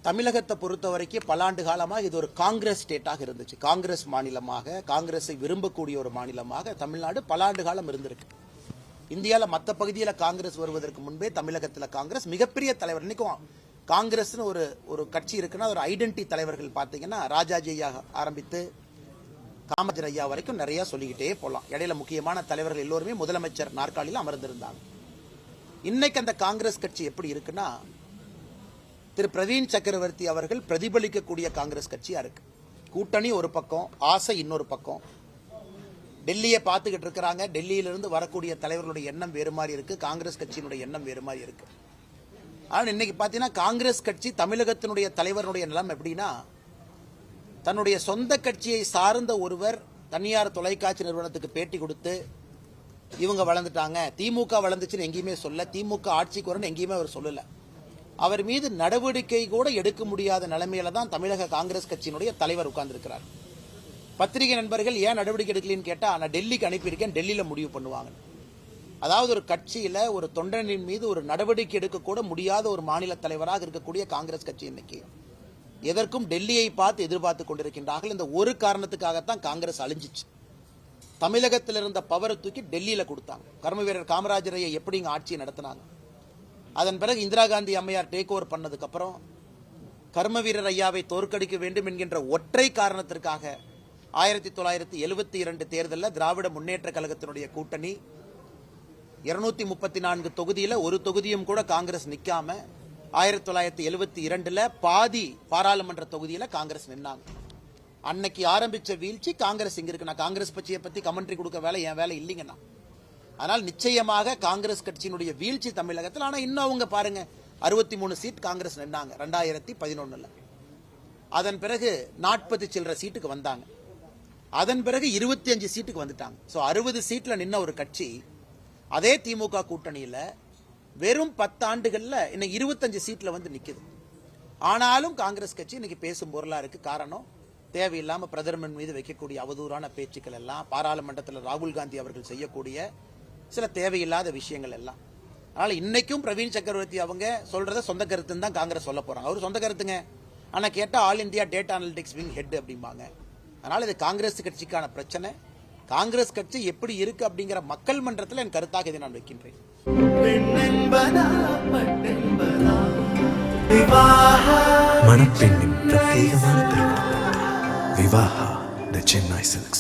தமிழகத்தை பொறுத்த வரைக்கும் பல ஆண்டு காலமாக இது ஒரு காங்கிரஸ் ஸ்டேட்டாக இருந்துச்சு. காங்கிரஸ் மாநிலமாக, காங்கிரஸை விரும்பக்கூடிய ஒரு மாநிலமாக தமிழ்நாடு பல ஆண்டு காலம் இருந்திருக்கு. இந்தியாவில் மற்ற பகுதியில் காங்கிரஸ் வருவதற்கு முன்பே தமிழகத்தில் காங்கிரஸ் மிகப்பெரிய தலைவர். இன்னைக்கும் காங்கிரஸ்னு ஒரு கட்சி இருக்குன்னா ஒரு ஐடென்டி தலைவர்கள் பார்த்தீங்கன்னா ராஜாஜி ஐயா ஆரம்பித்து காமராஜர் ஐயா வரைக்கும் நிறைய சொல்லிக்கிட்டே போகலாம். இடையில முக்கியமான தலைவர்கள் எல்லோருமே முதலமைச்சர் நாற்காலியில் அமர்ந்திருந்தாங்க. இன்னைக்கு அந்த காங்கிரஸ் கட்சி எப்படி இருக்குன்னா, திரு பிரவீன் சக்கரவர்த்தி அவர்கள் பிரதிபலிக்கக்கூடிய காங்கிரஸ் கட்சியா இருக்கு. கூட்டணி ஒரு பக்கம், ஆசை இன்னொரு பக்கம். டெல்லியை பார்த்துக்கிட்டு இருக்கிறாங்க. டெல்லியிலிருந்து வரக்கூடிய தலைவர்களுடைய எண்ணம் வேறு மாதிரி இருக்கு, காங்கிரஸ் கட்சியினுடைய எண்ணம் வேறு மாதிரி இருக்கு. ஆனால் இன்னைக்கு பார்த்தீங்கன்னா காங்கிரஸ் கட்சி தமிழகத்தினுடைய தலைவருடைய நிலம் எப்படின்னா, தன்னுடைய சொந்த கட்சியை சார்ந்த ஒருவர் தனியார் தொலைக்காட்சி நிறுவனத்துக்கு பேட்டி கொடுத்து இவங்க வளர்ந்துட்டாங்க, திமுக வளர்ந்துச்சுன்னு எங்கேயுமே சொல்ல, திமுக ஆட்சிக்கு வரணும்னு எங்கேயுமே அவர் சொல்லல. அவர் மீது நடவடிக்கை கூட எடுக்க முடியாத நிலைமையில தான் தமிழக காங்கிரஸ் கட்சியினுடைய தலைவர் உட்கார்ந்திருக்கிறார். பத்திரிகை நண்பர்கள் ஏன் நடவடிக்கை எடுக்கலன்னு கேட்டா, நான் டெல்லிக்கு அனுப்பியிருக்கேன், டெல்லியில முடிவு பண்ணுவாங்க. அதாவது ஒரு கட்சியில ஒரு தொண்டனின் மீது ஒரு நடவடிக்கை எடுக்க கூட முடியாத ஒரு மாநில தலைவராக இருக்கக்கூடிய காங்கிரஸ் கட்சி இன்னைக்கு எதற்கும் டெல்லியை பார்த்து எதிர்பார்த்து கொண்டிருக்கின்றார்கள். இந்த ஒரு காரணத்துக்காகத்தான் காங்கிரஸ் அழிஞ்சிச்சு. தமிழகத்தில் இருந்த பவரை தூக்கி டெல்லியில கொடுத்தாங்க. கர்ம வீரர் காமராஜரையை எப்படி இங்க ஆட்சியை நடத்தினாங்க. அதன் பிறகு இந்திரா காந்தி அம்மையார் டேக் ஓவர் பண்ணதுக்கு அப்புறம் கர்ம வீரர் ஐயாவை தோற்கடிக்க வேண்டும் என்கின்ற ஒற்றை காரணத்திற்காக 1972 தேர்தலில் திராவிட முன்னேற்ற கழகத்தினுடைய கூட்டணி 234 தொகுதியில் ஒரு தொகுதியும் கூட காங்கிரஸ் நிக்காம 1972 பாதி பாராளுமன்ற தொகுதியில் காங்கிரஸ் நின்னாங்க. அன்னைக்கு ஆரம்பிச்ச வீழ்ச்சி காங்கிரஸ் இங்க இருக்கு. நான் காங்கிரஸ் கட்சியை பத்தி கமெண்ட்ரி கொடுக்க வேலை என் வேலை இல்லைங்கண்ணா. ஆனால் நிச்சயமாக காங்கிரஸ் கட்சியினுடைய வீழ்ச்சி தமிழகத்தில். ஆனால் இன்னும் அவங்க பாருங்க, 63 சீட் காங்கிரஸ் நின்னாங்க 2011. அதன் பிறகு 40 சில்லற சீட்டுக்கு வந்தாங்க. அதன் பிறகு 25 சீட்டுக்கு வந்துட்டாங்க. 60 சீட்ல நின்ன ஒரு கட்சி அதே திமுக கூட்டணியில வெறும் 10 ஆண்டுகள்ல இன்னைக்கு 25 சீட்ல வந்து நிக்குது. ஆனாலும் காங்கிரஸ் கட்சி இன்னைக்கு பேசும் பொருளா இருக்கு. காரணம், தேவையில்லாம பிரதமர் மீது வைக்கக்கூடிய அவதூறான பேச்சுக்கள் எல்லாம், பாராளுமன்றத்தில் ராகுல் காந்தி அவர்கள் செய்யக்கூடிய சில தேவையில்லாத விஷயங்கள் எல்லாம். அதனால இன்னைக்கும் பிரவீன் சக்கரவர்த்தி அவங்க சொல்றத சொந்த கருத்துன்னு தான் காங்கிரஸ் சொல்ல போறாங்க. அவர் சொந்த கருத்துங்க, ஆனா கேட்டா all India data analytics wing head அப்படிம்பாங்க. அதனால இது காங்கிரஸ் கட்சிக்கான பிரச்சனை. காங்கிரஸ் கட்சி எப்படி இருக்கு அப்படிங்கிற மக்கள் மன்றத்தில் என் கருத்தாக இதை நான் வைக்கின்றேன். மணப்பெண்ணின் பிரத்யேகமான திருமணம் விவாஹா தி சென்னை சில்க்ஸ்.